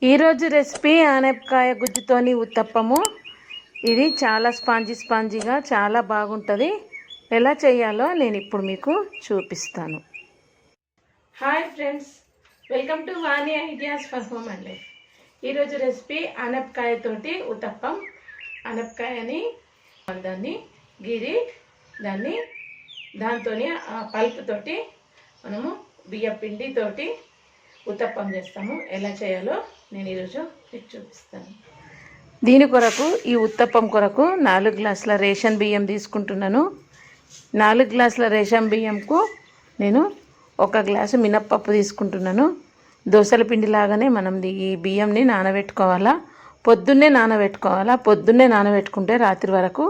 ఈరోజు రెసిపీ ఆనపకాయ గుజ్జుతోని ఉత్తప్పము. ఇది చాలా స్పాంజీగా చాలా బాగుంటుంది. ఎలా చేయాలో నేను ఇప్పుడు మీకు చూపిస్తాను. Hi friends, welcome to Vani ideas for home and life. ఈరోజు రెసిపీ ఆనపకాయతోటి ఉత్తప్పం. ఆనపకాయని దాన్ని గిరి దాంతో పల్పుతోటి మనము బియ్య పిండితోటి ఉత్తప్పం చేస్తాము. ఎలా చేయాలో నేను ఈరోజు మీకు చూపిస్తాను. దీని కొరకు ఈ ఉత్తప్పం కొరకు 4 గ్లాసుల రేషన్ బియ్యం తీసుకుంటున్నాను. 4 గ్లాసుల రేషన్ బియ్యంకు నేను 1 గ్లాసు మినప్పప్పు తీసుకుంటున్నాను. దోసల పిండి లాగానే మనం ఈ బియ్యంని నానబెట్టుకోవాలా. పొద్దున్నే నానబెట్టుకుంటే రాత్రి వరకు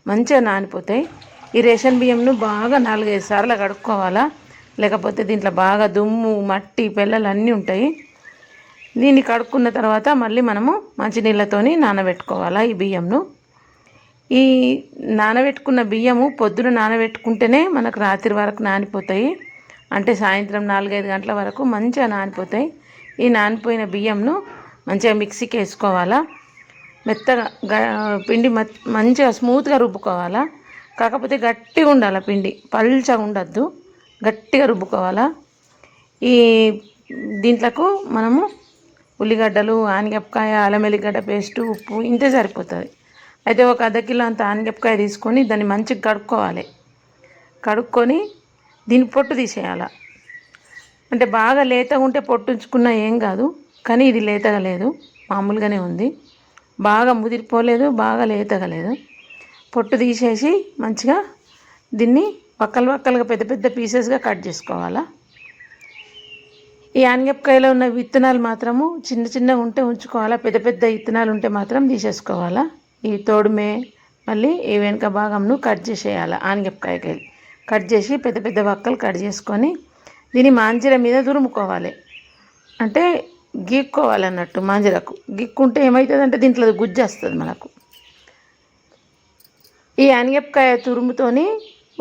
మంచిగా నానిపోతాయి. ఈ రేషన్ బియ్యంను బాగా 4-5 సార్లు కడుక్కోవాలా, లేకపోతే దీంట్లో బాగా దుమ్ము, మట్టి, పెళ్ళలు అన్నీ ఉంటాయి. దీన్ని కడుక్కున్న తర్వాత మళ్ళీ మనము మంచినీళ్ళతోని నానబెట్టుకోవాలా ఈ బియ్యంను. ఈ నానబెట్టుకున్న బియ్యము పొద్దున నానబెట్టుకుంటేనే మనకు రాత్రి వరకు నానిపోతాయి. అంటే సాయంత్రం 4-5 గంటల వరకు మంచిగా నానిపోతాయి. ఈ నానిపోయిన బియ్యంను మంచిగా మిక్సీకి వేసుకోవాలా. మెత్తగా పిండి మంచిగా స్మూత్గా రుబ్బుకోవాలా. కాకపోతే గట్టిగా ఉండాలి పిండి, పల్చగా ఉండద్దు, గట్టిగా రుబ్బుకోవాలా. ఈ దీంట్లకు మనము ఉల్లిగడ్డలు, ఆనగపకాయ, అల్లం వెల్లిగడ్డ పేస్టు, ఉప్పు ఇంతే సరిపోతుంది. అయితే 1 అర్ధ కిలో అంత ఆనగపకాయ తీసుకొని దాన్ని మంచిగా కడుక్కోవాలి. కడుక్కొని దీని పొట్టు తీసేయాలి. అంటే బాగా లేతగా ఉంటే పొట్టు ఉంచుకున్నా ఏం కాదు, కానీ ఇది లేతగా లేదు, మామూలుగానే ఉంది. బాగా ముదిరిపోలేదు, బాగా లేతగా లేదు. పొట్టు తీసేసి మంచిగా దీన్ని వక్కలుగా పెద్ద పెద్ద పీసెస్గా కట్ చేసుకోవాలా. ఈ ఆనగపకాయలో ఉన్న విత్తనాలు మాత్రము చిన్నగా ఉంటే ఉంచుకోవాలా. పెద్ద పెద్ద విత్తనాలు ఉంటే మాత్రం తీసేసుకోవాలా. ఈ తోడుమే మళ్ళీ ఈ వెనుక భాగంను కట్ చేసేయాలి. ఆనగపకాయకి కట్ చేసి పెద్ద పెద్ద వక్కలు కట్ చేసుకొని దీన్ని మాంజిర మీద దురుముకోవాలి. అంటే గీక్కోవాలన్నట్టు. మాంజిరకు గీక్కుంటే ఏమవుతుందంటే దీంట్లో గుజ్జు వస్తుంది మనకు. ఈ ఆనగపకాయ తురుముతోని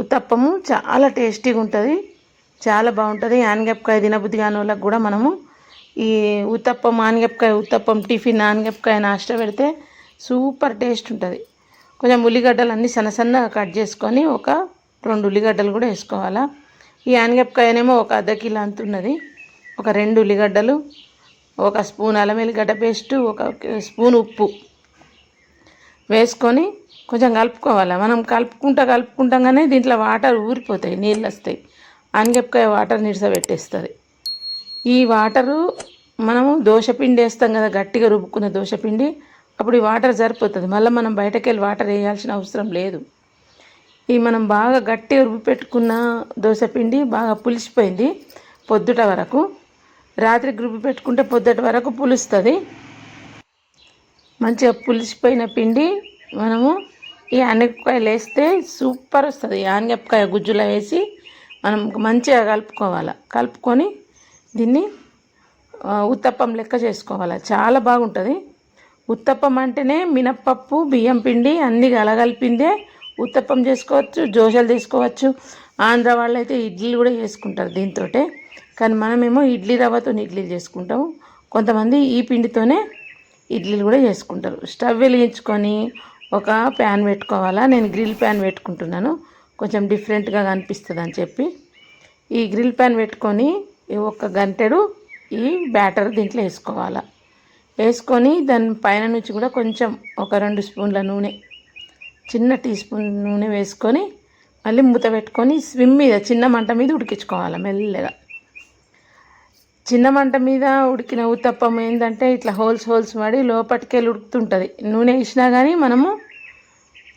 ఉత్తప్పము చాలా టేస్టీగా ఉంటుంది, చాలా బాగుంటుంది. ఆనగపకాయ తినబుద్ధి కాని వాళ్ళకి కూడా మనము ఈ ఆనగపకాయ ఉత్తప్పం టిఫిన్ ఆనగపకాయ నాష్ట పెడితే సూపర్ టేస్ట్ ఉంటుంది. కొంచెం ఉల్లిగడ్డలు అన్నీ సన్నగా కట్ చేసుకొని 2 ఉల్లిగడ్డలు కూడా వేసుకోవాలా. ఈ ఆనగపకాయనేమో 1 అర్ధ కిలో అంత ఉన్నది. 2 ఉల్లిగడ్డలు, 1 స్పూన్ అల్లం వెల్లిగడ్డ పేస్టు, 1 స్పూన్ ఉప్పు వేసుకొని కొంచెం కలుపుకోవాలి. మనం కలుపుకుంటాగానే దీంట్లో వాటర్ ఊరిపోతాయి, నీళ్ళు వస్తాయి. ఆనగపకాయ వాటర్ నిడిసబెట్టేస్తుంది. ఈ వాటరు మనము దోశపిండి వేస్తాం కదా, గట్టిగా రుబ్బుకున్న దోశపిండి, అప్పుడు ఈ వాటర్ సరిపోతుంది. మళ్ళీ మనం బయటకు వెళ్ళి వాటర్ వేయాల్సిన అవసరం లేదు. ఈ మనం బాగా గట్టిగా రుబ్బి పెట్టుకున్న దోశపిండి బాగా పులిసిపోయింది. పొద్దుట వరకు, రాత్రికి రుబ్బి పెట్టుకుంటే పొద్దుట వరకు పులుస్తుంది. మంచిగా పులిసిపోయిన పిండి మనము ఈ ఆనగపకాయలు వేస్తే సూపర్ వస్తుంది. ఆనగపకాయ గుజ్జులో వేసి మనం మంచిగా కలుపుకోవాలి. కలుపుకొని దీన్ని ఉత్తప్పం లెక్క చేసుకోవాలి. చాలా బాగుంటుంది. ఉత్తప్పం అంటేనే మినప్పప్పు, బియ్యం పిండి అన్నీ కలగలిపిందే ఉత్తప్పం చేసుకోవచ్చు, దోశలు తీసుకోవచ్చు. ఆంధ్ర వాళ్ళు అయితే ఇడ్లీలు కూడా చేసుకుంటారు దీంతో. కానీ మనమేమో ఇడ్లీ రవ్వతో ఇడ్లీలు చేసుకుంటాము. కొంతమంది ఈ పిండితోనే ఇడ్లీలు కూడా చేసుకుంటారు. స్టవ్ వెలిగించుకొని ఒక ప్యాన్ పెట్టుకోవాలా. నేను గ్రిల్ ప్యాన్ పెట్టుకుంటున్నాను, కొంచెం డిఫరెంట్గా కనిపిస్తుంది అని చెప్పి. ఈ గ్రిల్ ప్యాన్ పెట్టుకొని 1 గంటెడు ఈ బ్యాటర్ దీంట్లో వేసుకోవాలా. వేసుకొని దాని పైన నుంచి కూడా కొంచెం 2 స్పూన్ల నూనె, చిన్న టీ స్పూన్ నూనె వేసుకొని మళ్ళీ మూత పెట్టుకొని స్విమ్ మీద చిన్న మంట మీద ఉడికించుకోవాలి మెల్లగా. చిన్న మంట మీద ఉడికిన ఉత్తప్పం ఏంటంటే ఇట్లా హోల్స్ పడి లోపటికెళ్ళి ఉడుకుతుంటుంది. నూనె వేసినా కానీ మనము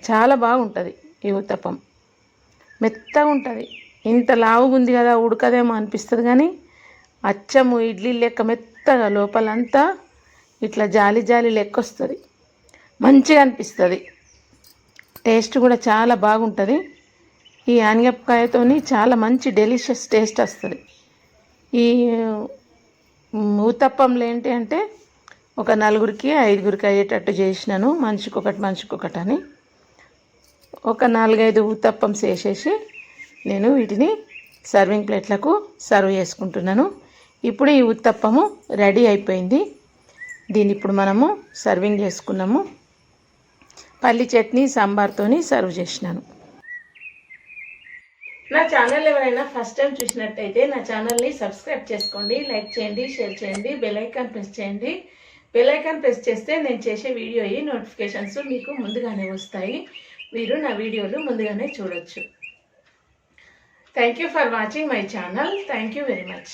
చాలా బాగుంటుంది. ఈ ఉత్తప్పం మెత్తగా ఉంటుంది. ఇంత లావుగా ఉంది కదా, ఉడకదేమో అనిపిస్తుంది, కానీ అచ్చము ఇడ్లీ లెక్క మెత్తగా లోపలంతా ఇట్లా జాలి లెక్క వస్తుంది. మంచిగా అనిపిస్తుంది. టేస్ట్ కూడా చాలా బాగుంటుంది. ఈ ఆనగపకాయతోని చాలా మంచి డెలిషియస్ టేస్ట్ వస్తుంది. ఈ ఉత్తప్పంలో ఏంటి అంటే 4-5 అయ్యేటట్టు చేసినాను, మనిషికొకటి అని. 4-5 ఉత్తప్పం చేసేసి నేను వీటిని సర్వింగ్ ప్లేట్లకు సర్వ్ చేసుకుంటున్నాను. ఇప్పుడు ఈ ఉత్తప్పము రెడీ అయిపోయింది. దీన్ని ఇప్పుడు మనము సర్వింగ్ చేసుకున్నాము. పల్లి చట్నీ సాంబార్తోని సర్వ్ చేసినాను. నా ఛానల్ ఎవరైనా ఫస్ట్ టైం చూసినట్టయితే నా ఛానల్ని సబ్స్క్రైబ్ చేసుకోండి, లైక్ చేయండి, షేర్ చేయండి, బెల్ ఐకాన్ ప్రెస్ చేయండి. బెల్ ఐకాన్ ప్రెస్ చేస్తే నేను చేసే వీడియో నోటిఫికేషన్స్ మీకు ముందుగానే వస్తాయి. మీరు నా వీడియోలు ముందుగానే చూడొచ్చు. Thank you for watching my channel. Thank you very much.